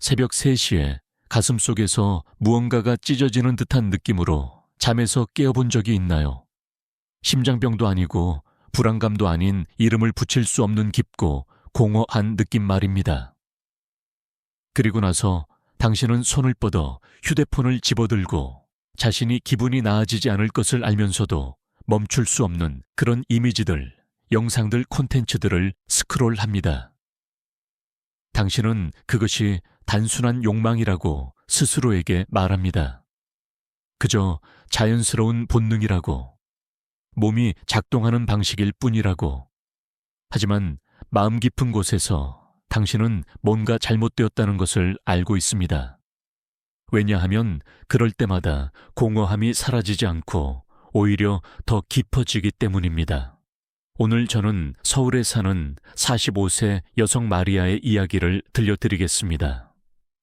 새벽 3시에 가슴속에서 무언가가 찢어지는 듯한 느낌으로 잠에서 깨어본 적이 있나요? 심장병도 아니고 불안감도 아닌 이름을 붙일 수 없는 깊고 공허한 느낌 말입니다. 그리고 나서 당신은 손을 뻗어 휴대폰을 집어들고 자신이 기분이 나아지지 않을 것을 알면서도 멈출 수 없는 그런 이미지들, 영상들, 콘텐츠들을 스크롤합니다. 당신은 그것이 단순한 욕망이라고 스스로에게 말합니다. 그저 자연스러운 본능이라고, 몸이 작동하는 방식일 뿐이라고. 하지만 마음 깊은 곳에서 당신은 뭔가 잘못되었다는 것을 알고 있습니다. 왜냐하면 그럴 때마다 공허함이 사라지지 않고 오히려 더 깊어지기 때문입니다. 오늘 저는 서울에 사는 45세 여성 마리아의 이야기를 들려드리겠습니다.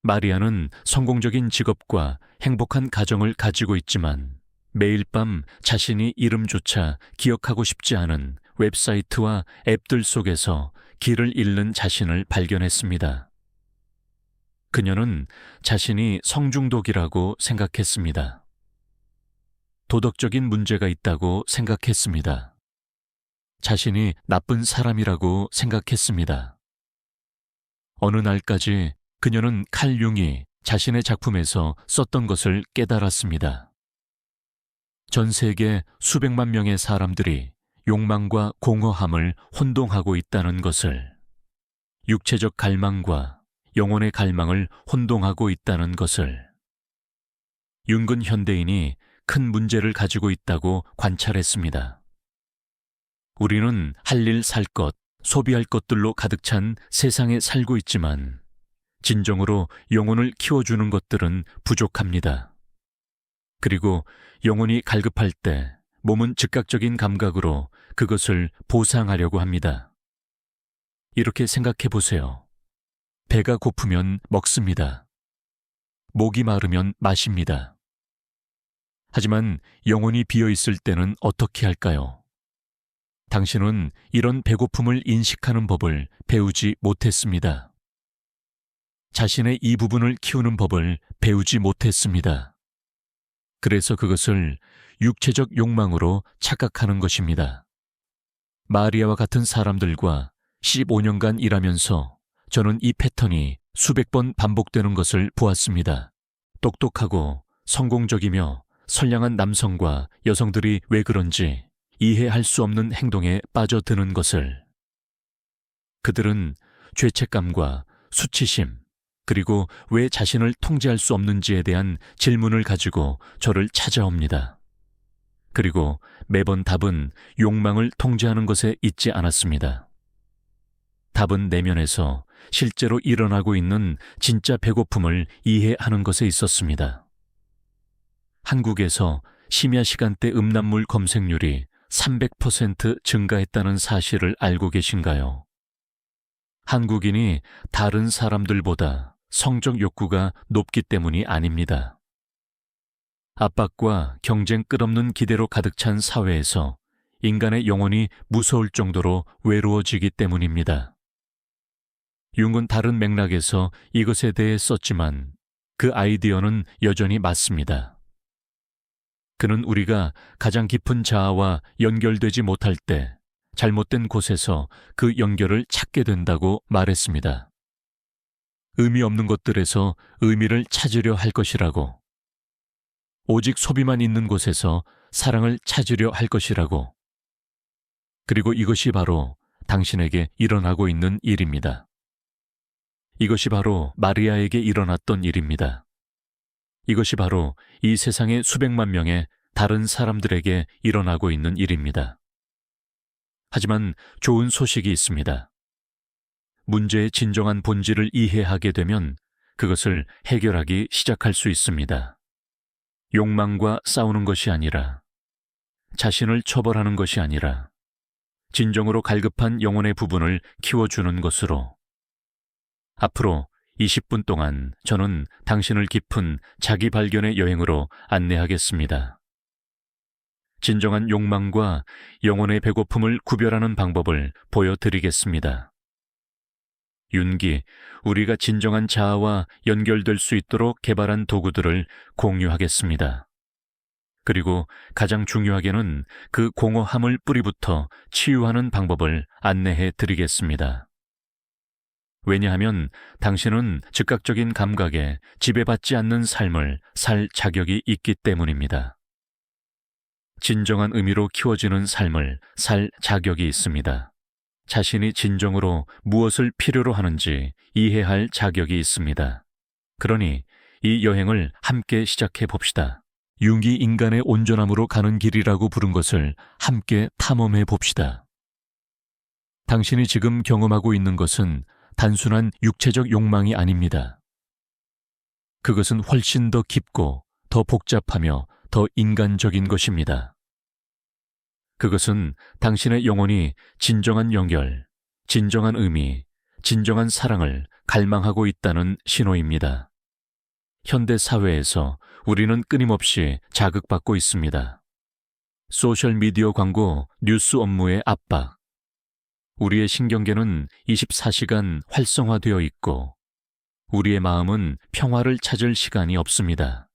마리아는 성공적인 직업과 행복한 가정을 가지고 있지만 매일 밤 자신이 이름조차 기억하고 싶지 않은 웹사이트와 앱들 속에서 길을 잃는 자신을 발견했습니다. 그녀는 자신이 성중독이라고 생각했습니다. 도덕적인 문제가 있다고 생각했습니다. 자신이 나쁜 사람이라고 생각했습니다. 어느 날까지 그녀는 칼 융이 자신의 작품에서 썼던 것을 깨달았습니다. 전 세계 수백만 명의 사람들이 욕망과 공허함을 혼동하고 있다는 것을, 육체적 갈망과 영혼의 갈망을 혼동하고 있다는 것을, 윤근 현대인이 큰 문제를 가지고 있다고 관찰했습니다. 우리는 할 일, 살 것, 소비할 것들로 가득 찬 세상에 살고 있지만 진정으로 영혼을 키워주는 것들은 부족합니다. 그리고 영혼이 갈급할 때 몸은 즉각적인 감각으로 그것을 보상하려고 합니다. 이렇게 생각해 보세요. 배가 고프면 먹습니다. 목이 마르면 마십니다. 하지만 영혼이 비어 있을 때는 어떻게 할까요? 당신은 이런 배고픔을 인식하는 법을 배우지 못했습니다. 자신의 이 부분을 키우는 법을 배우지 못했습니다. 그래서 그것을 육체적 욕망으로 착각하는 것입니다. 마리아와 같은 사람들과 15년간 일하면서 저는 이 패턴이 수백 번 반복되는 것을 보았습니다. 똑똑하고 성공적이며 선량한 남성과 여성들이 왜 그런지 이해할 수 없는 행동에 빠져드는 것을. 그들은 죄책감과 수치심, 그리고 왜 자신을 통제할 수 없는지에 대한 질문을 가지고 저를 찾아옵니다. 그리고 매번 답은 욕망을 통제하는 것에 있지 않았습니다. 답은 내면에서 실제로 일어나고 있는 진짜 배고픔을 이해하는 것에 있었습니다. 한국에서 심야 시간대 음란물 검색률이 300% 증가했다는 사실을 알고 계신가요? 한국인이 다른 사람들보다 성적 욕구가 높기 때문이 아닙니다. 압박과 경쟁 끝없는 기대로 가득 찬 사회에서 인간의 영혼이 무서울 정도로 외로워지기 때문입니다. 융은 다른 맥락에서 이것에 대해 썼지만 그 아이디어는 여전히 맞습니다. 그는 우리가 가장 깊은 자아와 연결되지 못할 때 잘못된 곳에서 그 연결을 찾게 된다고 말했습니다. 의미 없는 것들에서 의미를 찾으려 할 것이라고, 오직 소비만 있는 곳에서 사랑을 찾으려 할 것이라고. 그리고 이것이 바로 당신에게 일어나고 있는 일입니다. 이것이 바로 마리아에게 일어났던 일입니다. 이것이 바로 이 세상의 수백만 명의 다른 사람들에게 일어나고 있는 일입니다. 하지만 좋은 소식이 있습니다. 문제의 진정한 본질을 이해하게 되면 그것을 해결하기 시작할 수 있습니다. 욕망과 싸우는 것이 아니라, 자신을 처벌하는 것이 아니라, 진정으로 갈급한 영혼의 부분을 키워주는 것으로. 앞으로 20분 동안 저는 당신을 깊은 자기 발견의 여행으로 안내하겠습니다. 진정한 욕망과 영혼의 배고픔을 구별하는 방법을 보여드리겠습니다. 윤기, 우리가 진정한 자아와 연결될 수 있도록 개발한 도구들을 공유하겠습니다. 그리고 가장 중요하게는 그 공허함을 뿌리부터 치유하는 방법을 안내해 드리겠습니다. 왜냐하면 당신은 즉각적인 감각에 지배받지 않는 삶을 살 자격이 있기 때문입니다. 진정한 의미로 키워지는 삶을 살 자격이 있습니다. 자신이 진정으로 무엇을 필요로 하는지 이해할 자격이 있습니다. 그러니 이 여행을 함께 시작해 봅시다. 융기 인간의 온전함으로 가는 길이라고 부른 것을 함께 탐험해 봅시다. 당신이 지금 경험하고 있는 것은 단순한 육체적 욕망이 아닙니다. 그것은 훨씬 더 깊고 더 복잡하며 더 인간적인 것입니다. 그것은 당신의 영혼이 진정한 연결, 진정한 의미, 진정한 사랑을 갈망하고 있다는 신호입니다. 현대 사회에서 우리는 끊임없이 자극받고 있습니다. 소셜미디어 광고, 뉴스 업무의 압박. 우리의 신경계는 24시간 활성화되어 있고 우리의 마음은 평화를 찾을 시간이 없습니다.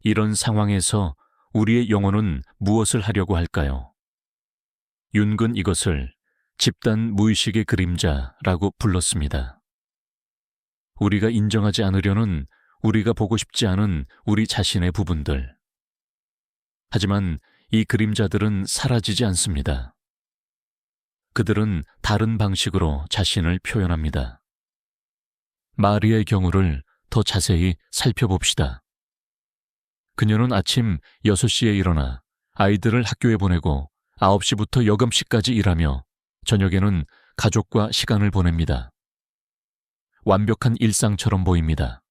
이런 상황에서 우리의 영혼은 무엇을 하려고 할까요? 윤근 이것을 집단 무의식의 그림자라고 불렀습니다. 우리가 인정하지 않으려는 우리가 보고 싶지 않은 우리 자신의 부분들. 하지만 이 그림자들은 사라지지 않습니다. 그들은 다른 방식으로 자신을 표현합니다. 마리아의 경우를 더 자세히 살펴봅시다. 그녀는 아침 6시에 일어나 아이들을 학교에 보내고 9시부터 여금시까지 일하며 저녁에는 가족과 시간을 보냅니다. 완벽한 일상처럼 보입니다.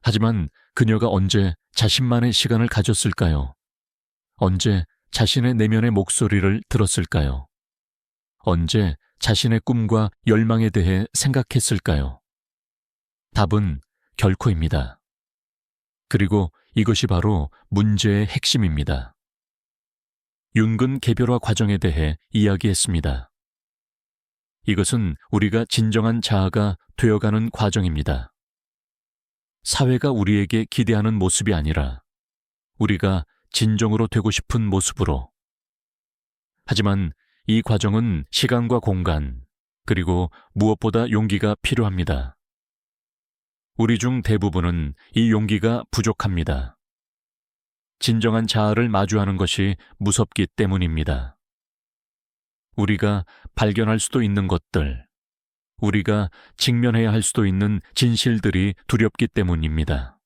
하지만 그녀가 언제 자신만의 시간을 가졌을까요? 언제 자신의 내면의 목소리를 들었을까요? 언제 자신의 꿈과 열망에 대해 생각했을까요? 답은 결코입니다. 그리고 이것이 바로 문제의 핵심입니다. 윤근 개별화 과정에 대해 이야기했습니다. 이것은 우리가 진정한 자아가 되어가는 과정입니다. 사회가 우리에게 기대하는 모습이 아니라 우리가 진정으로 되고 싶은 모습으로. 하지만 이 과정은 시간과 공간, 그리고 무엇보다 용기가 필요합니다. 우리 중 대부분은 이 용기가 부족합니다. 진정한 자아를 마주하는 것이 무섭기 때문입니다. 우리가 발견할 수도 있는 것들, 우리가 직면해야 할 수도 있는 진실들이 두렵기 때문입니다.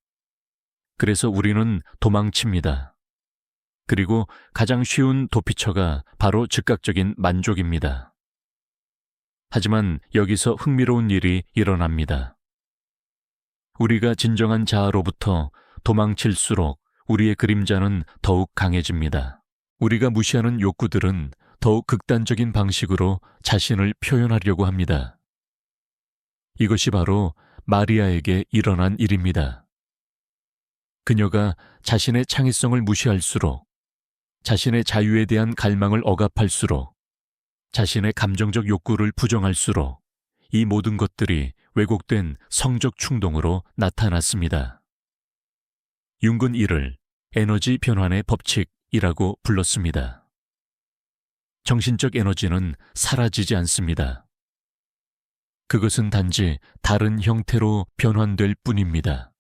그래서 우리는 도망칩니다. 그리고 가장 쉬운 도피처가 바로 즉각적인 만족입니다. 하지만 여기서 흥미로운 일이 일어납니다. 우리가 진정한 자아로부터 도망칠수록 우리의 그림자는 더욱 강해집니다. 우리가 무시하는 욕구들은 더욱 극단적인 방식으로 자신을 표현하려고 합니다. 이것이 바로 마리아에게 일어난 일입니다. 그녀가 자신의 창의성을 무시할수록, 자신의 자유에 대한 갈망을 억압할수록, 자신의 감정적 욕구를 부정할수록 이 모든 것들이 왜곡된 성적 충동으로 나타났습니다. 윤근 이를 에너지 변환의 법칙이라고 불렀습니다. 정신적 에너지는 사라지지 않습니다. 그것은 단지 다른 형태로 변환될 뿐입니다.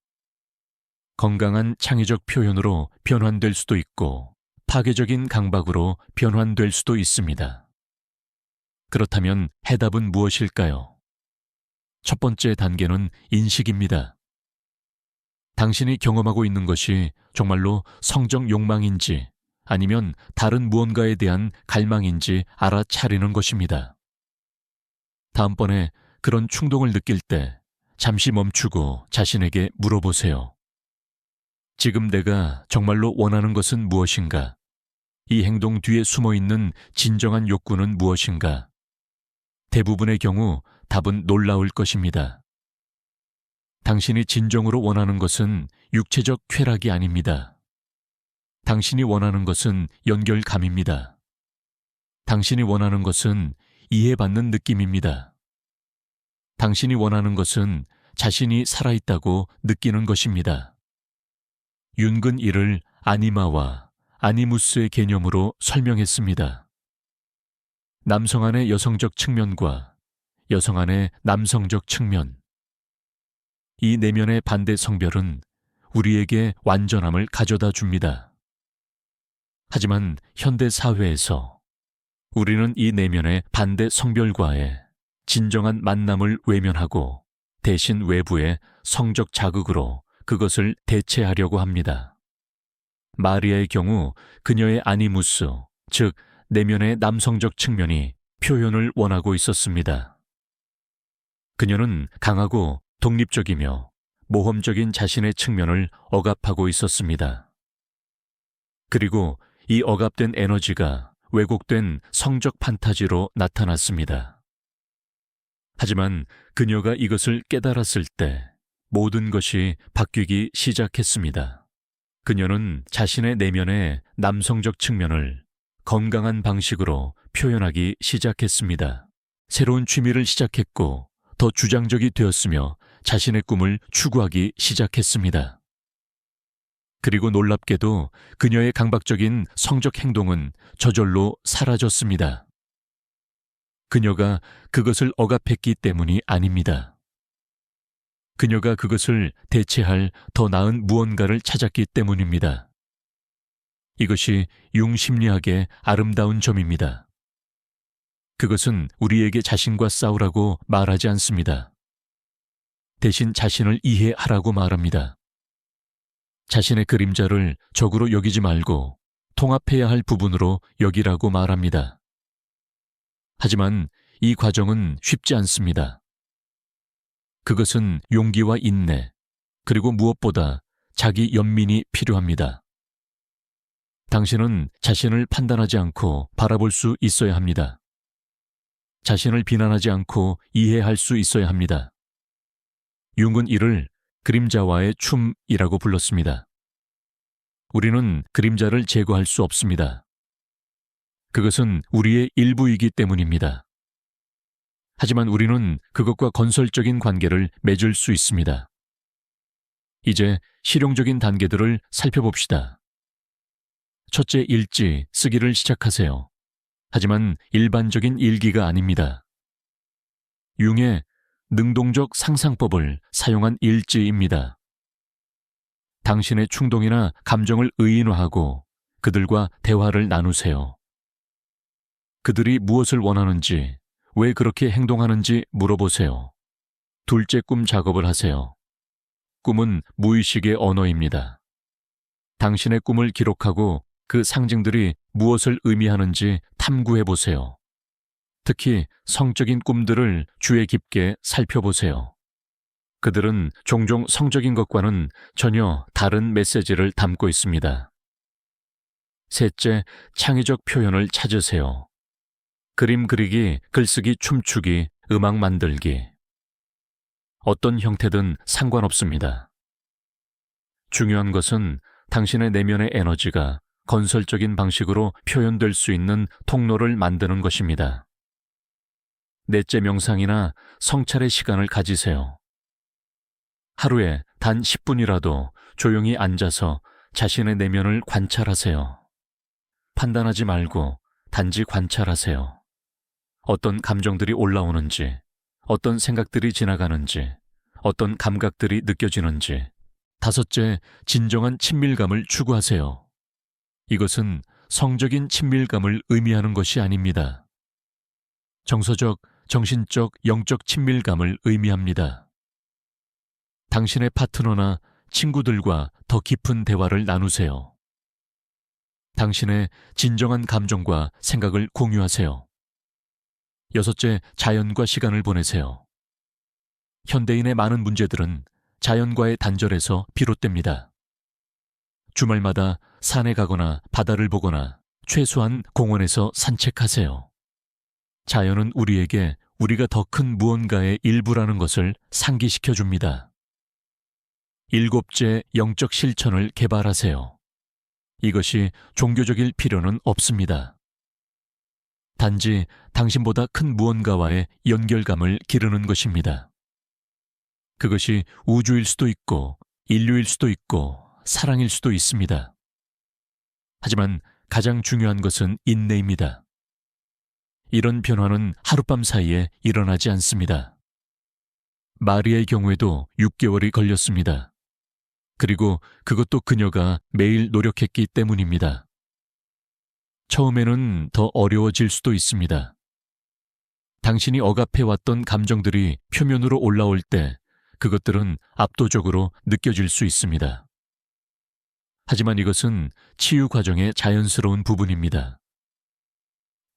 건강한 창의적 표현으로 변환될 수도 있고 파괴적인 강박으로 변환될 수도 있습니다. 그렇다면 해답은 무엇일까요? 첫 번째 단계는 인식입니다. 당신이 경험하고 있는 것이 정말로 성적 욕망인지 아니면 다른 무언가에 대한 갈망인지 알아차리는 것입니다. 다음번에 그런 충동을 느낄 때 잠시 멈추고 자신에게 물어보세요. 지금 내가 정말로 원하는 것은 무엇인가? 이 행동 뒤에 숨어있는 진정한 욕구는 무엇인가? 대부분의 경우 답은 놀라울 것입니다. 당신이 진정으로 원하는 것은 육체적 쾌락이 아닙니다. 당신이 원하는 것은 연결감입니다. 당신이 원하는 것은 이해받는 느낌입니다. 당신이 원하는 것은 자신이 살아있다고 느끼는 것입니다. 윤근 이를 아니마와 아니무스의 개념으로 설명했습니다. 남성 안의 여성적 측면과 여성 안의 남성적 측면. 이 내면의 반대 성별은 우리에게 완전함을 가져다 줍니다. 하지만 현대 사회에서 우리는 이 내면의 반대 성별과의 진정한 만남을 외면하고 대신 외부의 성적 자극으로 그것을 대체하려고 합니다. 마리아의 경우 그녀의 아니무스, 즉 내면의 남성적 측면이 표현을 원하고 있었습니다. 그녀는 강하고 독립적이며 모험적인 자신의 측면을 억압하고 있었습니다. 그리고 이 억압된 에너지가 왜곡된 성적 판타지로 나타났습니다. 하지만 그녀가 이것을 깨달았을 때 모든 것이 바뀌기 시작했습니다. 그녀는 자신의 내면의 남성적 측면을 건강한 방식으로 표현하기 시작했습니다. 새로운 취미를 시작했고 더 주장적이 되었으며 자신의 꿈을 추구하기 시작했습니다. 그리고 놀랍게도 그녀의 강박적인 성적 행동은 저절로 사라졌습니다. 그녀가 그것을 억압했기 때문이 아닙니다. 그녀가 그것을 대체할 더 나은 무언가를 찾았기 때문입니다. 이것이 융심리학의 아름다운 점입니다. 그것은 우리에게 자신과 싸우라고 말하지 않습니다. 대신 자신을 이해하라고 말합니다. 자신의 그림자를 적으로 여기지 말고 통합해야 할 부분으로 여기라고 말합니다. 하지만 이 과정은 쉽지 않습니다. 그것은 용기와 인내, 그리고 무엇보다 자기 연민이 필요합니다. 당신은 자신을 판단하지 않고 바라볼 수 있어야 합니다. 자신을 비난하지 않고 이해할 수 있어야 합니다. 융은 이를 그림자와의 춤이라고 불렀습니다. 우리는 그림자를 제거할 수 없습니다. 그것은 우리의 일부이기 때문입니다. 하지만 우리는 그것과 건설적인 관계를 맺을 수 있습니다. 이제 실용적인 단계들을 살펴봅시다. 첫째, 일지 쓰기를 시작하세요. 하지만 일반적인 일기가 아닙니다. 융의 능동적 상상법을 사용한 일지입니다. 당신의 충동이나 감정을 의인화하고 그들과 대화를 나누세요. 그들이 무엇을 원하는지, 왜 그렇게 행동하는지 물어보세요. 둘째, 꿈 작업을 하세요. 꿈은 무의식의 언어입니다. 당신의 꿈을 기록하고 그 상징들이 무엇을 의미하는지 탐구해보세요. 특히 성적인 꿈들을 주의 깊게 살펴보세요. 그들은 종종 성적인 것과는 전혀 다른 메시지를 담고 있습니다. 셋째, 창의적 표현을 찾으세요. 그림 그리기, 글쓰기, 춤추기, 음악 만들기. 어떤 형태든 상관없습니다. 중요한 것은 당신의 내면의 에너지가 건설적인 방식으로 표현될 수 있는 통로를 만드는 것입니다. 넷째, 명상이나 성찰의 시간을 가지세요. 하루에 단 10분이라도 조용히 앉아서 자신의 내면을 관찰하세요. 판단하지 말고 단지 관찰하세요. 어떤 감정들이 올라오는지, 어떤 생각들이 지나가는지, 어떤 감각들이 느껴지는지. 다섯째, 진정한 친밀감을 추구하세요. 이것은 성적인 친밀감을 의미하는 것이 아닙니다. 정서적, 정신적, 영적 친밀감을 의미합니다. 당신의 파트너나 친구들과 더 깊은 대화를 나누세요. 당신의 진정한 감정과 생각을 공유하세요. 여섯째, 자연과 시간을 보내세요. 현대인의 많은 문제들은 자연과의 단절에서 비롯됩니다. 주말마다 산에 가거나 바다를 보거나 최소한 공원에서 산책하세요. 자연은 우리에게 우리가 더 큰 무언가의 일부라는 것을 상기시켜 줍니다. 일곱째, 영적 실천을 개발하세요. 이것이 종교적일 필요는 없습니다. 단지 당신보다 큰 무언가와의 연결감을 기르는 것입니다. 그것이 우주일 수도 있고 인류일 수도 있고 사랑일 수도 있습니다. 하지만 가장 중요한 것은 인내입니다. 이런 변화는 하룻밤 사이에 일어나지 않습니다. 마리아의 경우에도 6개월이 걸렸습니다. 그리고 그것도 그녀가 매일 노력했기 때문입니다. 처음에는 더 어려워질 수도 있습니다. 당신이 억압해왔던 감정들이 표면으로 올라올 때 그것들은 압도적으로 느껴질 수 있습니다. 하지만 이것은 치유 과정의 자연스러운 부분입니다.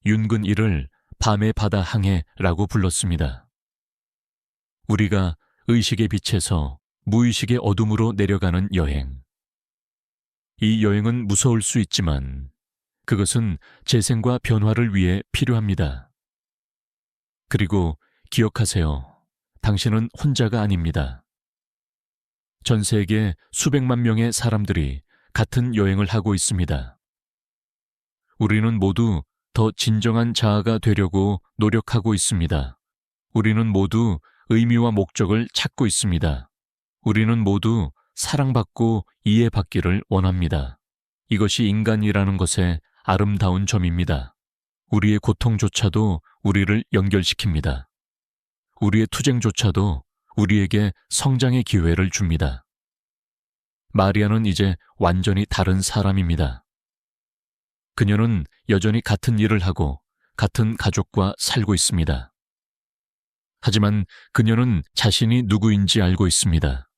윤근 이를 밤의 바다 항해라고 불렀습니다. 우리가 의식의 빛에서 무의식의 어둠으로 내려가는 여행. 이 여행은 무서울 수 있지만 그것은 재생과 변화를 위해 필요합니다. 그리고 기억하세요. 당신은 혼자가 아닙니다. 전 세계 수백만 명의 사람들이 같은 여행을 하고 있습니다. 우리는 모두 더 진정한 자아가 되려고 노력하고 있습니다. 우리는 모두 의미와 목적을 찾고 있습니다. 우리는 모두 사랑받고 이해받기를 원합니다. 이것이 인간이라는 것의 아름다운 점입니다. 우리의 고통조차도 우리를 연결시킵니다. 우리의 투쟁조차도 우리에게 성장의 기회를 줍니다. 마리아는 이제 완전히 다른 사람입니다. 그녀는 여전히 같은 일을 하고 같은 가족과 살고 있습니다. 하지만 그녀는 자신이 누구인지 알고 있습니다.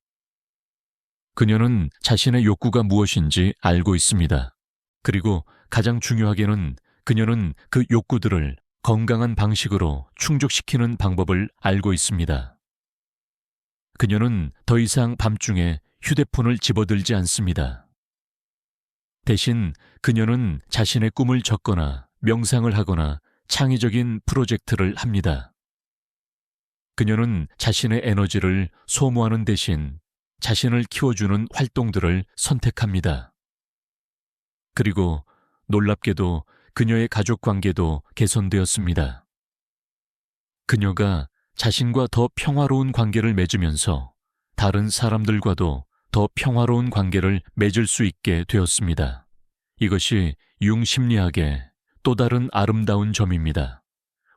그녀는 자신의 욕구가 무엇인지 알고 있습니다. 그리고 가장 중요하게는 그녀는 그 욕구들을 건강한 방식으로 충족시키는 방법을 알고 있습니다. 그녀는 더 이상 밤중에 휴대폰을 집어들지 않습니다. 대신 그녀는 자신의 꿈을 적거나 명상을 하거나 창의적인 프로젝트를 합니다. 그녀는 자신의 에너지를 소모하는 대신 자신을 키워주는 활동들을 선택합니다. 그리고 놀랍게도 그녀의 가족 관계도 개선되었습니다. 그녀가 자신과 더 평화로운 관계를 맺으면서 다른 사람들과도 더 평화로운 관계를 맺을 수 있게 되었습니다. 이것이 융 심리학의 또 다른 아름다운 점입니다.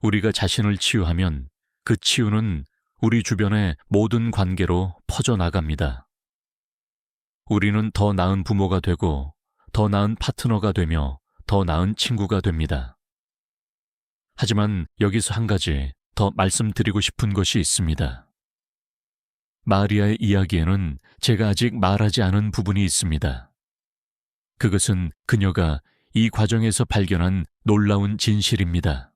우리가 자신을 치유하면 그 치유는 우리 주변의 모든 관계로 퍼져나갑니다. 우리는 더 나은 부모가 되고 더 나은 파트너가 되며 더 나은 친구가 됩니다. 하지만 여기서 한 가지 더 말씀드리고 싶은 것이 있습니다. 마리아의 이야기에는 제가 아직 말하지 않은 부분이 있습니다. 그것은 그녀가 이 과정에서 발견한 놀라운 진실입니다.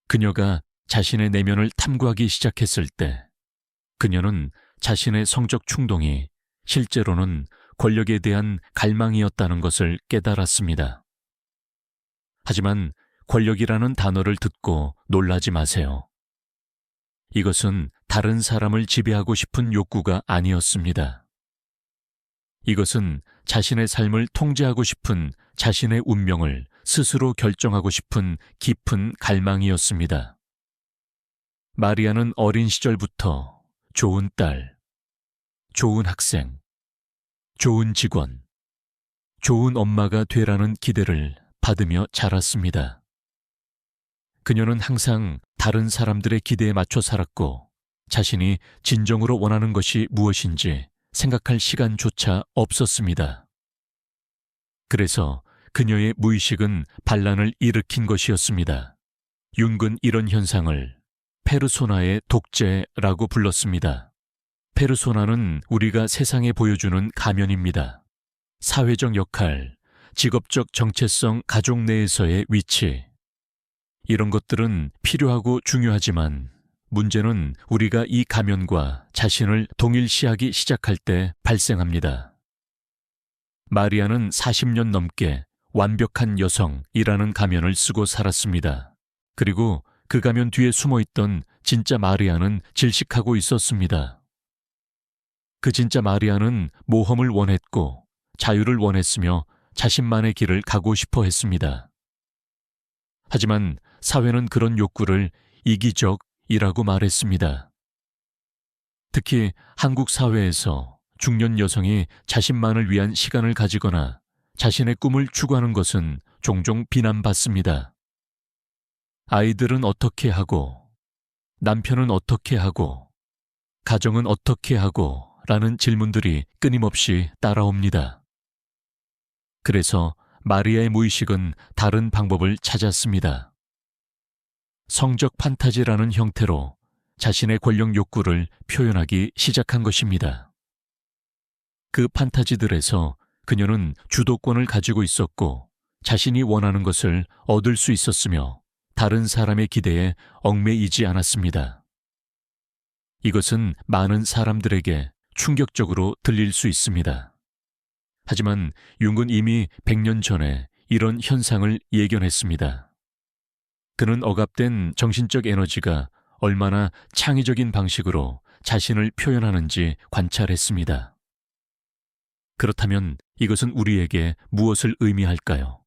그녀가 자신의 내면을 탐구하기 시작했을 때 그녀는 자신의 성적 충동이 실제로는 권력에 대한 갈망이었다는 것을 깨달았습니다. 하지만 권력이라는 단어를 듣고 놀라지 마세요. 이것은 다른 사람을 지배하고 싶은 욕구가 아니었습니다. 이것은 자신의 삶을 통제하고 싶은 자신의 운명을 스스로 결정하고 싶은 깊은 갈망이었습니다. 마리아는 어린 시절부터 좋은 딸, 좋은 학생, 좋은 직원, 좋은 엄마가 되라는 기대를 받으며 자랐습니다. 그녀는 항상 다른 사람들의 기대에 맞춰 살았고 자신이 진정으로 원하는 것이 무엇인지 생각할 시간조차 없었습니다. 그래서 그녀의 무의식은 반란을 일으킨 것이었습니다. 융은 이런 현상을 페르소나의 독재라고 불렀습니다. 페르소나는 우리가 세상에 보여주는 가면입니다. 사회적 역할, 직업적 정체성, 가족 내에서의 위치. 이런 것들은 필요하고 중요하지만 문제는 우리가 이 가면과 자신을 동일시하기 시작할 때 발생합니다. 마리아는 40년 넘게 완벽한 여성이라는 가면을 쓰고 살았습니다. 그리고 그 가면 뒤에 숨어있던 진짜 마리아는 질식하고 있었습니다. 그 진짜 마리아는 모험을 원했고 자유를 원했으며 자신만의 길을 가고 싶어 했습니다. 하지만 사회는 그런 욕구를 이기적이라고 말했습니다. 특히 한국 사회에서 중년 여성이 자신만을 위한 시간을 가지거나 자신의 꿈을 추구하는 것은 종종 비난받습니다. 아이들은 어떻게 하고, 남편은 어떻게 하고, 가정은 어떻게 하고 라는 질문들이 끊임없이 따라옵니다. 그래서 마리아의 무의식은 다른 방법을 찾았습니다. 성적 판타지라는 형태로 자신의 권력 욕구를 표현하기 시작한 것입니다. 그 판타지들에서 그녀는 주도권을 가지고 있었고 자신이 원하는 것을 얻을 수 있었으며 다른 사람의 기대에 얽매이지 않았습니다. 이것은 많은 사람들에게 충격적으로 들릴 수 있습니다. 하지만 융은 이미 100년 전에 이런 현상을 예견했습니다. 그는 억압된 정신적 에너지가 얼마나 창의적인 방식으로 자신을 표현하는지 관찰했습니다. 그렇다면 이것은 우리에게 무엇을 의미할까요?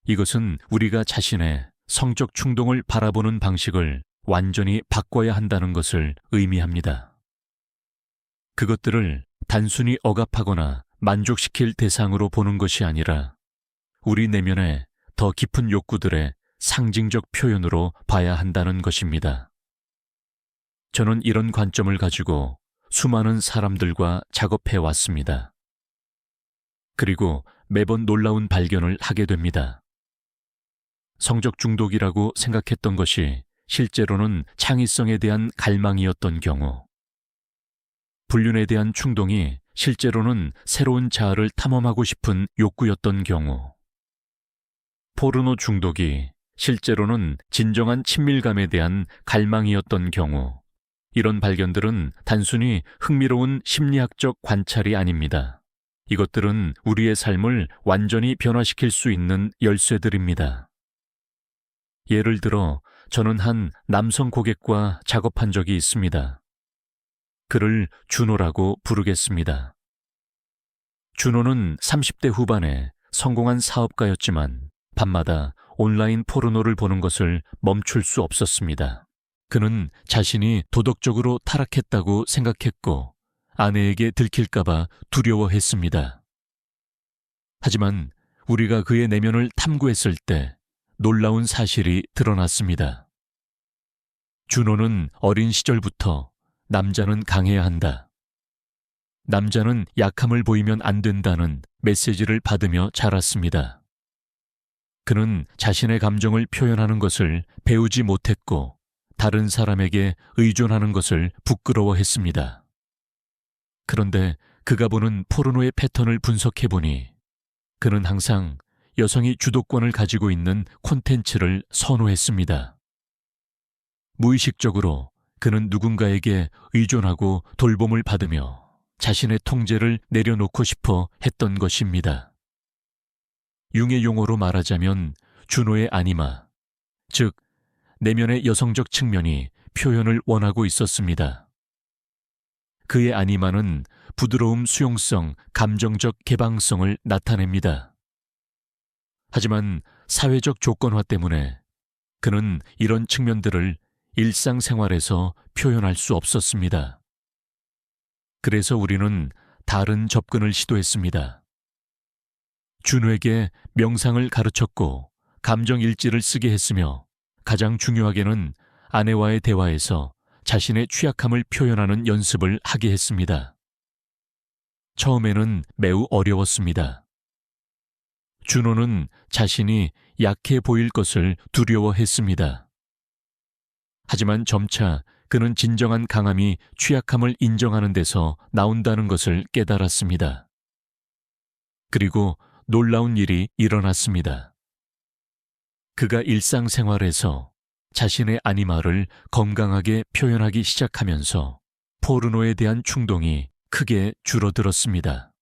이것은 우리가 자신의 성적 충동을 바라보는 방식을 완전히 바꿔야 한다는 것을 의미합니다. 그것들을 단순히 억압하거나 만족시킬 대상으로 보는 것이 아니라 우리 내면의 더 깊은 욕구들의 상징적 표현으로 봐야 한다는 것입니다. 저는 이런 관점을 가지고 수많은 사람들과 작업해 왔습니다. 그리고 매번 놀라운 발견을 하게 됩니다. 성적 중독이라고 생각했던 것이 실제로는 창의성에 대한 갈망이었던 경우, 불륜에 대한 충동이 실제로는 새로운 자아를 탐험하고 싶은 욕구였던 경우, 포르노 중독이 실제로는 진정한 친밀감에 대한 갈망이었던 경우, 이런 발견들은 단순히 흥미로운 심리학적 관찰이 아닙니다. 이것들은 우리의 삶을 완전히 변화시킬 수 있는 열쇠들입니다. 예를 들어 저는 한 남성 고객과 작업한 적이 있습니다. 그를 준호라고 부르겠습니다. 준호는 30대 후반에 성공한 사업가였지만 밤마다 온라인 포르노를 보는 것을 멈출 수 없었습니다. 그는 자신이 도덕적으로 타락했다고 생각했고 아내에게 들킬까봐 두려워했습니다. 하지만 우리가 그의 내면을 탐구했을 때 놀라운 사실이 드러났습니다. 준호는 어린 시절부터 남자는 강해야 한다. 남자는 약함을 보이면 안 된다는 메시지를 받으며 자랐습니다. 그는 자신의 감정을 표현하는 것을 배우지 못했고 다른 사람에게 의존하는 것을 부끄러워했습니다. 그런데 그가 보는 포르노의 패턴을 분석해보니 그는 항상 여성이 주도권을 가지고 있는 콘텐츠를 선호했습니다. 무의식적으로 그는 누군가에게 의존하고 돌봄을 받으며 자신의 통제를 내려놓고 싶어 했던 것입니다. 융의 용어로 말하자면 준호의 아니마, 즉 내면의 여성적 측면이 표현을 원하고 있었습니다. 그의 아니마는 부드러움, 수용성, 감정적 개방성을 나타냅니다. 하지만 사회적 조건화 때문에 그는 이런 측면들을 일상생활에서 표현할 수 없었습니다. 그래서 우리는 다른 접근을 시도했습니다. 준호에게 명상을 가르쳤고 감정일지를 쓰게 했으며 가장 중요하게는 아내와의 대화에서 자신의 취약함을 표현하는 연습을 하게 했습니다. 처음에는 매우 어려웠습니다. 준호는 자신이 약해 보일 것을 두려워했습니다. 하지만 점차 그는 진정한 강함이 취약함을 인정하는 데서 나온다는 것을 깨달았습니다. 그리고 놀라운 일이 일어났습니다. 그가 일상생활에서 자신의 아니마를 건강하게 표현하기 시작하면서 포르노에 대한 충동이 크게 줄어들었습니다.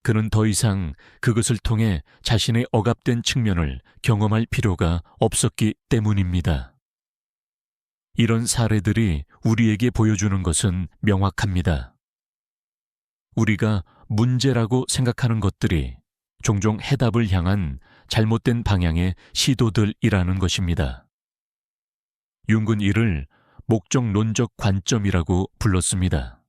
그는 더 이상 그것을 통해 자신의 억압된 측면을 경험할 필요가 없었기 때문입니다. 이런 사례들이 우리에게 보여주는 것은 명확합니다. 우리가 문제라고 생각하는 것들이 종종 해답을 향한 잘못된 방향의 시도들이라는 것입니다. 융은 이를 목적론적 관점이라고 불렀습니다.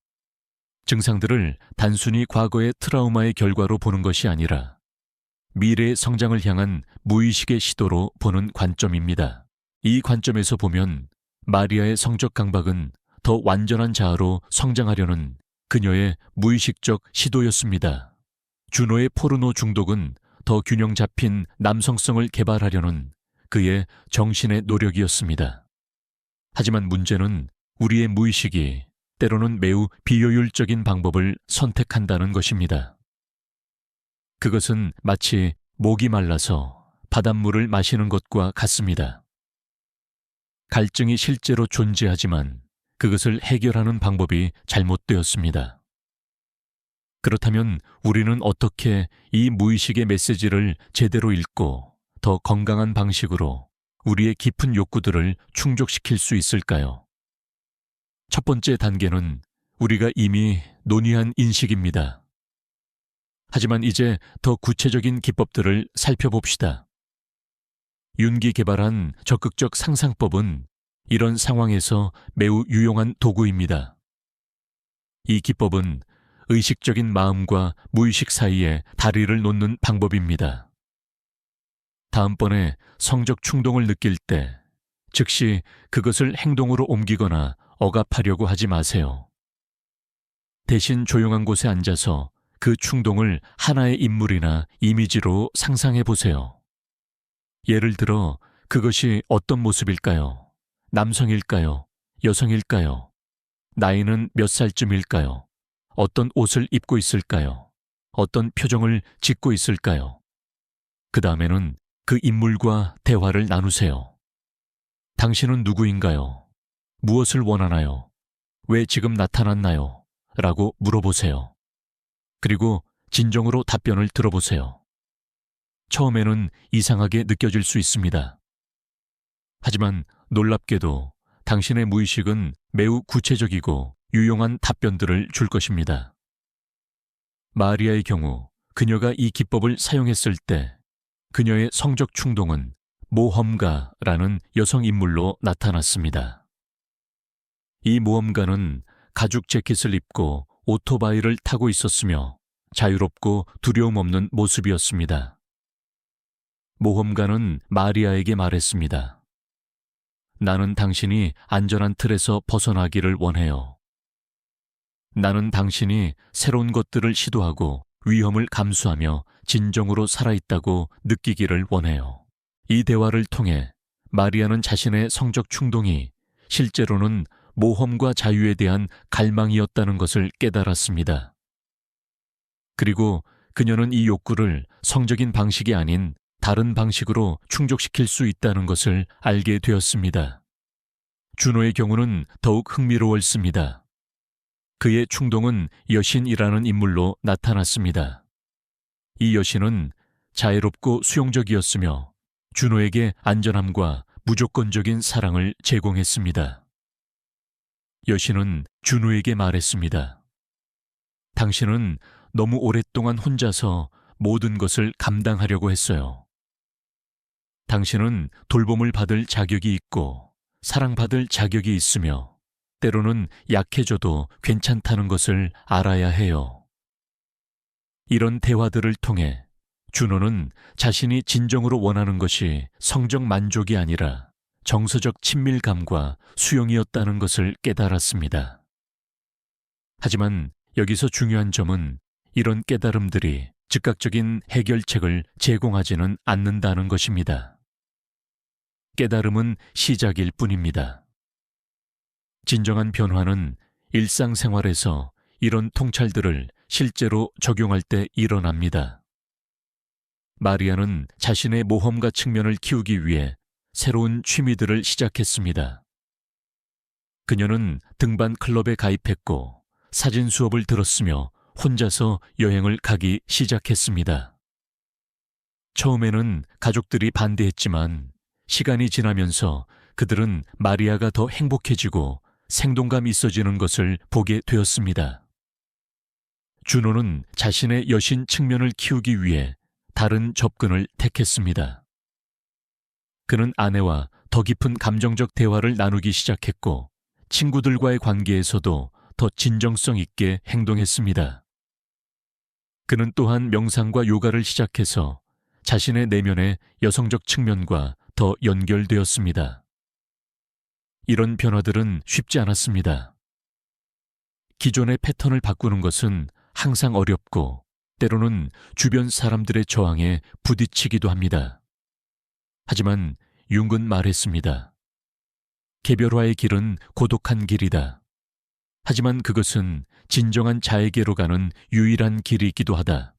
증상들을 단순히 과거의 트라우마의 결과로 보는 것이 아니라 미래의 성장을 향한 무의식의 시도로 보는 관점입니다. 이 관점에서 보면 마리아의 성적 강박은 더 완전한 자아로 성장하려는 그녀의 무의식적 시도였습니다. 주노의 포르노 중독은 더 균형 잡힌 남성성을 개발하려는 그의 정신의 노력이었습니다. 하지만 문제는 우리의 무의식이 때로는 매우 비효율적인 방법을 선택한다는 것입니다. 그것은 마치 목이 말라서 바닷물을 마시는 것과 같습니다. 갈증이 실제로 존재하지만 그것을 해결하는 방법이 잘못되었습니다. 그렇다면 우리는 어떻게 이 무의식의 메시지를 제대로 읽고 더 건강한 방식으로 우리의 깊은 욕구들을 충족시킬 수 있을까요? 첫 번째 단계는 우리가 이미 논의한 인식입니다. 하지만 이제 더 구체적인 기법들을 살펴봅시다. 윤기 개발한 적극적 상상법은 이런 상황에서 매우 유용한 도구입니다. 이 기법은 의식적인 마음과 무의식 사이에 다리를 놓는 방법입니다. 다음번에 성적 충동을 느낄 때 즉시 그것을 행동으로 옮기거나 억압하려고 하지 마세요. 대신 조용한 곳에 앉아서 그 충동을 하나의 인물이나 이미지로 상상해 보세요. 예를 들어 그것이 어떤 모습일까요? 남성일까요? 여성일까요? 나이는 몇 살쯤일까요? 어떤 옷을 입고 있을까요? 어떤 표정을 짓고 있을까요? 그 다음에는 그 인물과 대화를 나누세요. 당신은 누구인가요? 무엇을 원하나요? 왜 지금 나타났나요? 라고 물어보세요. 그리고 진정으로 답변을 들어보세요. 처음에는 이상하게 느껴질 수 있습니다. 하지만 놀랍게도 당신의 무의식은 매우 구체적이고 유용한 답변들을 줄 것입니다. 마리아의 경우 그녀가 이 기법을 사용했을 때 그녀의 성적 충동은 모험가라는 여성 인물로 나타났습니다. 이 모험가는 가죽 재킷을 입고 오토바이를 타고 있었으며 자유롭고 두려움 없는 모습이었습니다. 모험가는 마리아에게 말했습니다. 나는 당신이 안전한 틀에서 벗어나기를 원해요. 나는 당신이 새로운 것들을 시도하고 위험을 감수하며 진정으로 살아있다고 느끼기를 원해요. 이 대화를 통해 마리아는 자신의 성적 충동이 실제로는 모험과 자유에 대한 갈망이었다는 것을 깨달았습니다. 그리고 그녀는 이 욕구를 성적인 방식이 아닌 다른 방식으로 충족시킬 수 있다는 것을 알게 되었습니다. 주노의 경우는 더욱 흥미로웠습니다. 그의 충동은 여신이라는 인물로 나타났습니다. 이 여신은 자애롭고 수용적이었으며 주노에게 안전함과 무조건적인 사랑을 제공했습니다. 여신은 주노에게 말했습니다. 당신은 너무 오랫동안 혼자서 모든 것을 감당하려고 했어요. 당신은 돌봄을 받을 자격이 있고 사랑받을 자격이 있으며 때로는 약해져도 괜찮다는 것을 알아야 해요. 이런 대화들을 통해 주노는 자신이 진정으로 원하는 것이 성적 만족이 아니라 정서적 친밀감과 수용이었다는 것을 깨달았습니다. 하지만 여기서 중요한 점은 이런 깨달음들이 즉각적인 해결책을 제공하지는 않는다는 것입니다. 깨달음은 시작일 뿐입니다. 진정한 변화는 일상생활에서 이런 통찰들을 실제로 적용할 때 일어납니다. 마리아는 자신의 모험가 측면을 키우기 위해 새로운 취미들을 시작했습니다. 그녀는 등반 클럽에 가입했고 사진 수업을 들었으며 혼자서 여행을 가기 시작했습니다. 처음에는 가족들이 반대했지만 시간이 지나면서 그들은 마리아가 더 행복해지고 생동감 있어지는 것을 보게 되었습니다. 주노는 자신의 여신 측면을 키우기 위해 다른 접근을 택했습니다. 그는 아내와 더 깊은 감정적 대화를 나누기 시작했고 친구들과의 관계에서도 더 진정성 있게 행동했습니다. 그는 또한 명상과 요가를 시작해서 자신의 내면의 여성적 측면과 더 연결되었습니다. 이런 변화들은 쉽지 않았습니다. 기존의 패턴을 바꾸는 것은 항상 어렵고 때로는 주변 사람들의 저항에 부딪히기도 합니다. 하지만 융은 말했습니다. 개별화의 길은 고독한 길이다. 하지만 그것은 진정한 자에게로 가는 유일한 길이기도 하다.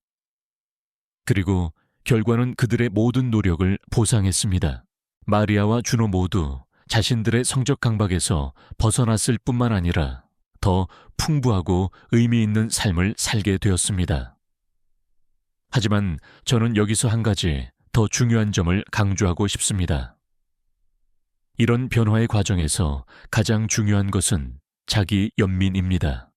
그리고 결과는 그들의 모든 노력을 보상했습니다. 마리아와 주노 모두 자신들의 성적 강박에서 벗어났을 뿐만 아니라 더 풍부하고 의미 있는 삶을 살게 되었습니다. 하지만 저는 여기서 한 가지 더 중요한 점을 강조하고 싶습니다. 이런 변화의 과정에서 가장 중요한 것은 자기 연민입니다.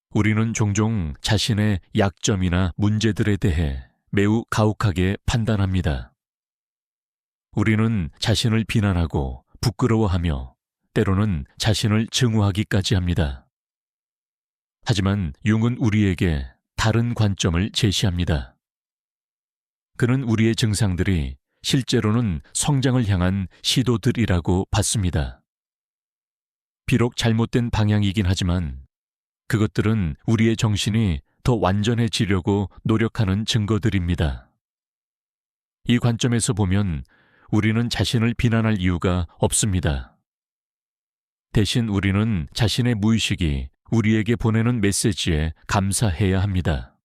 우리는 종종 자신의 약점이나 문제들에 대해 매우 가혹하게 판단합니다. 우리는 자신을 비난하고 부끄러워하며 때로는 자신을 증오하기까지 합니다. 하지만 융은 우리에게 다른 관점을 제시합니다. 그는 우리의 증상들이 실제로는 성장을 향한 시도들이라고 봤습니다. 비록 잘못된 방향이긴 하지만 그것들은 우리의 정신이 더 완전해지려고 노력하는 증거들입니다. 이 관점에서 보면 우리는 자신을 비난할 이유가 없습니다. 대신 우리는 자신의 무의식이 우리에게 보내는 메시지에 감사해야 합니다.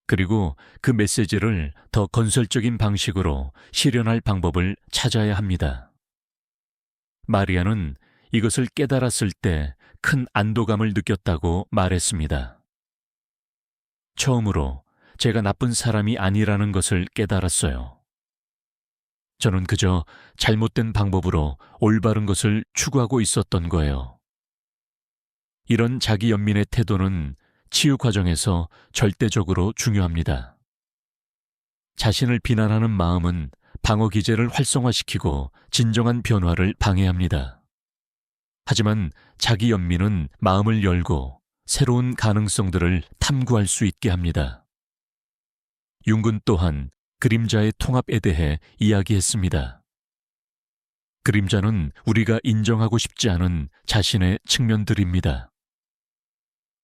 그리고 그 메시지를 더 건설적인 방식으로 실현할 방법을 찾아야 합니다. 마리아는 이것을 깨달았을 때 큰 안도감을 느꼈다고 말했습니다. 처음으로 제가 나쁜 사람이 아니라는 것을 깨달았어요. 저는 그저 잘못된 방법으로 올바른 것을 추구하고 있었던 거예요. 이런 자기 연민의 태도는 치유 과정에서 절대적으로 중요합니다. 자신을 비난하는 마음은 방어 기제를 활성화시키고 진정한 변화를 방해합니다. 하지만 자기 연민은 마음을 열고 새로운 가능성들을 탐구할 수 있게 합니다. 융은 또한 그림자의 통합에 대해 이야기했습니다. 그림자는 우리가 인정하고 싶지 않은 자신의 측면들입니다.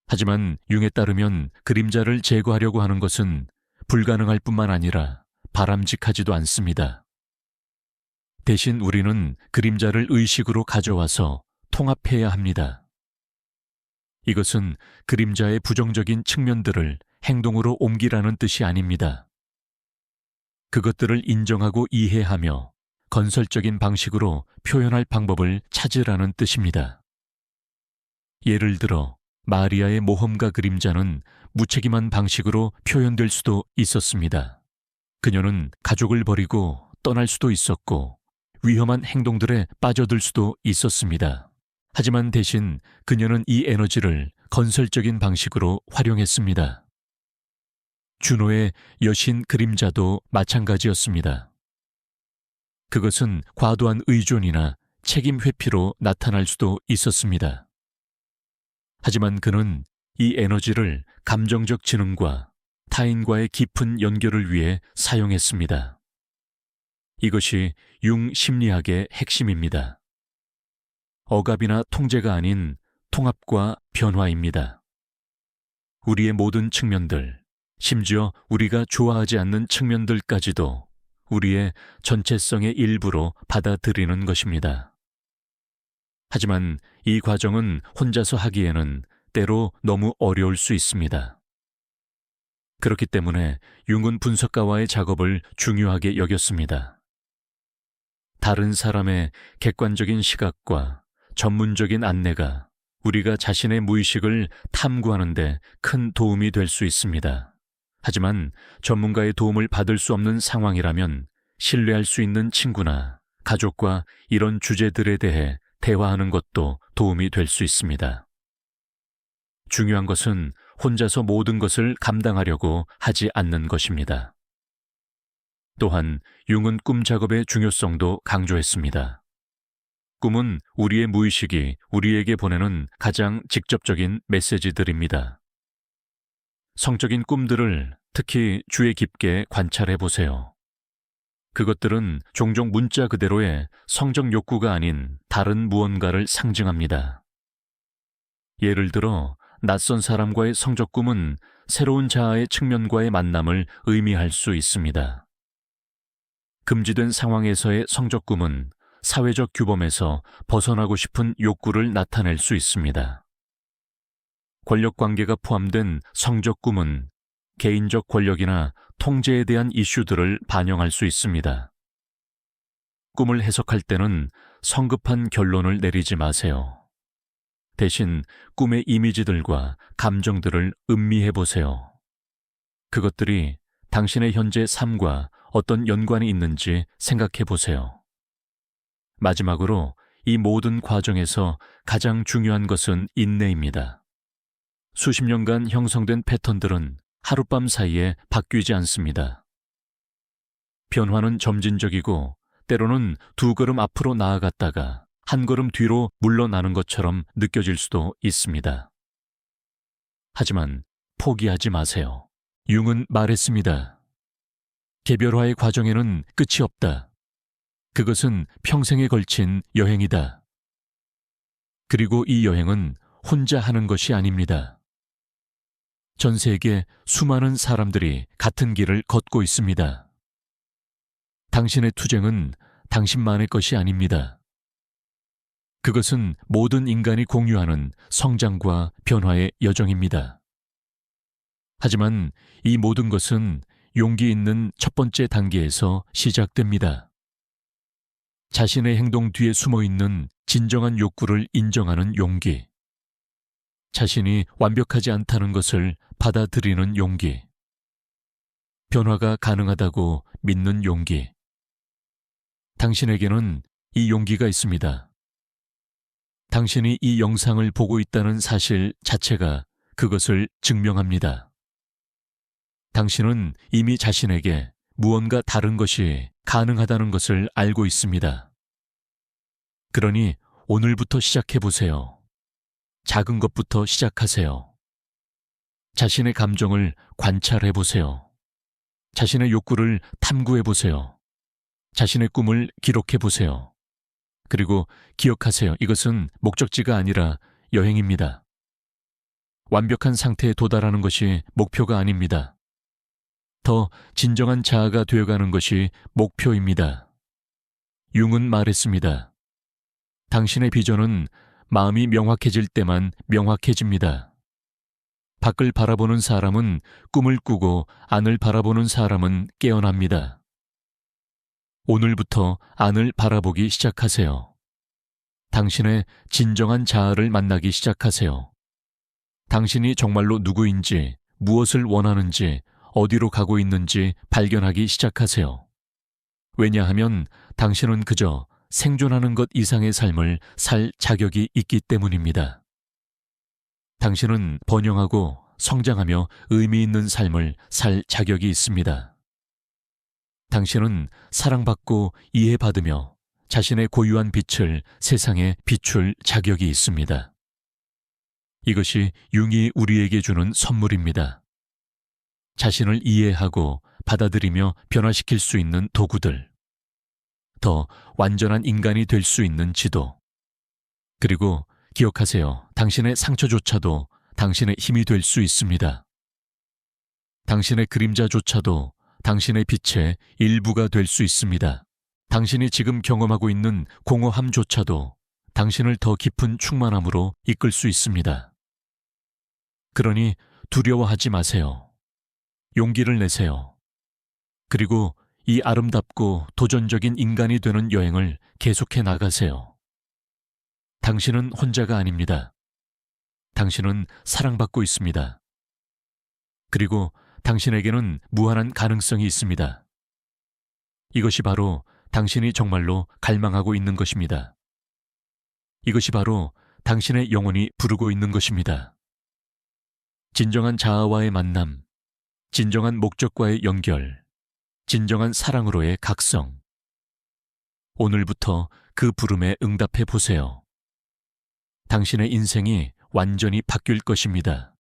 하지만 융에 따르면 그림자를 제거하려고 하는 것은 불가능할 뿐만 아니라 바람직하지도 않습니다. 대신 우리는 그림자를 의식으로 가져와서 통합해야 합니다. 이것은 그림자의 부정적인 측면들을 행동으로 옮기라는 뜻이 아닙니다. 그것들을 인정하고 이해하며 건설적인 방식으로 표현할 방법을 찾으라는 뜻입니다. 예를 들어 마리아의 모험가 그림자는 무책임한 방식으로 표현될 수도 있었습니다. 그녀는 가족을 버리고 떠날 수도 있었고 위험한 행동들에 빠져들 수도 있었습니다. 하지만 대신 그녀는 이 에너지를 건설적인 방식으로 활용했습니다. 주노의 여신 그림자도 마찬가지였습니다. 그것은 과도한 의존이나 책임 회피로 나타날 수도 있었습니다. 하지만 그는 이 에너지를 감정적 지능과 타인과의 깊은 연결을 위해 사용했습니다. 이것이 융 심리학의 핵심입니다. 억압이나 통제가 아닌 통합과 변화입니다. 우리의 모든 측면들, 심지어 우리가 좋아하지 않는 측면들까지도 우리의 전체성의 일부로 받아들이는 것입니다. 하지만 이 과정은 혼자서 하기에는 때로 너무 어려울 수 있습니다. 그렇기 때문에 융은 분석가와의 작업을 중요하게 여겼습니다. 다른 사람의 객관적인 시각과 전문적인 안내가 우리가 자신의 무의식을 탐구하는 데 큰 도움이 될 수 있습니다. 하지만 전문가의 도움을 받을 수 없는 상황이라면 신뢰할 수 있는 친구나 가족과 이런 주제들에 대해 대화하는 것도 도움이 될 수 있습니다. 중요한 것은 혼자서 모든 것을 감당하려고 하지 않는 것입니다. 또한 융은 꿈 작업의 중요성도 강조했습니다. 꿈은 우리의 무의식이 우리에게 보내는 가장 직접적인 메시지들입니다. 성적인 꿈들을 특히 주의 깊게 관찰해 보세요. 그것들은 종종 문자 그대로의 성적 욕구가 아닌 다른 무언가를 상징합니다. 예를 들어 낯선 사람과의 성적 꿈은 새로운 자아의 측면과의 만남을 의미할 수 있습니다. 금지된 상황에서의 성적 꿈은 사회적 규범에서 벗어나고 싶은 욕구를 나타낼 수 있습니다. 권력 관계가 포함된 성적 꿈은 개인적 권력이나 통제에 대한 이슈들을 반영할 수 있습니다. 꿈을 해석할 때는 성급한 결론을 내리지 마세요. 대신 꿈의 이미지들과 감정들을 음미해 보세요. 그것들이 당신의 현재 삶과 어떤 연관이 있는지 생각해 보세요. 마지막으로 이 모든 과정에서 가장 중요한 것은 인내입니다. 수십 년간 형성된 패턴들은 하룻밤 사이에 바뀌지 않습니다. 변화는 점진적이고 때로는 두 걸음 앞으로 나아갔다가 한 걸음 뒤로 물러나는 것처럼 느껴질 수도 있습니다. 하지만 포기하지 마세요. 융은 말했습니다. 개별화의 과정에는 끝이 없다. 그것은 평생에 걸친 여행이다. 그리고 이 여행은 혼자 하는 것이 아닙니다. 전 세계 수많은 사람들이 같은 길을 걷고 있습니다. 당신의 투쟁은 당신만의 것이 아닙니다. 그것은 모든 인간이 공유하는 성장과 변화의 여정입니다. 하지만 이 모든 것은 용기 있는 첫 번째 단계에서 시작됩니다. 자신의 행동 뒤에 숨어 있는 진정한 욕구를 인정하는 용기. 자신이 완벽하지 않다는 것을 받아들이는 용기. 변화가 가능하다고 믿는 용기. 당신에게는 이 용기가 있습니다. 당신이 이 영상을 보고 있다는 사실 자체가 그것을 증명합니다. 당신은 이미 자신에게 무언가 다른 것이 가능하다는 것을 알고 있습니다. 그러니 오늘부터 시작해 보세요. 작은 것부터 시작하세요. 자신의 감정을 관찰해 보세요. 자신의 욕구를 탐구해 보세요. 자신의 꿈을 기록해 보세요. 그리고 기억하세요. 이것은 목적지가 아니라 여행입니다. 완벽한 상태에 도달하는 것이 목표가 아닙니다. 더 진정한 자아가 되어가는 것이 목표입니다. 융은 말했습니다. 당신의 비전은 마음이 명확해질 때만 명확해집니다. 밖을 바라보는 사람은 꿈을 꾸고 안을 바라보는 사람은 깨어납니다. 오늘부터 안을 바라보기 시작하세요. 당신의 진정한 자아를 만나기 시작하세요. 당신이 정말로 누구인지, 무엇을 원하는지, 어디로 가고 있는지 발견하기 시작하세요. 왜냐하면 당신은 그저 생존하는 것 이상의 삶을 살 자격이 있기 때문입니다. 당신은 번영하고 성장하며 의미 있는 삶을 살 자격이 있습니다. 당신은 사랑받고 이해받으며 자신의 고유한 빛을 세상에 비출 자격이 있습니다. 이것이 융이 우리에게 주는 선물입니다. 자신을 이해하고 받아들이며 변화시킬 수 있는 도구들, 더 완전한 인간이 될 수 있는 지도. 그리고 기억하세요. 당신의 상처조차도 당신의 힘이 될 수 있습니다. 당신의 그림자조차도 당신의 빛의 일부가 될 수 있습니다. 당신이 지금 경험하고 있는 공허함조차도 당신을 더 깊은 충만함으로 이끌 수 있습니다. 그러니 두려워하지 마세요. 용기를 내세요. 그리고 이 아름답고 도전적인 인간이 되는 여행을 계속해 나가세요. 당신은 혼자가 아닙니다. 당신은 사랑받고 있습니다. 그리고 당신에게는 무한한 가능성이 있습니다. 이것이 바로 당신이 정말로 갈망하고 있는 것입니다. 이것이 바로 당신의 영혼이 부르고 있는 것입니다. 진정한 자아와의 만남, 진정한 목적과의 연결, 진정한 사랑으로의 각성. 오늘부터 그 부름에 응답해 보세요. 당신의 인생이 완전히 바뀔 것입니다.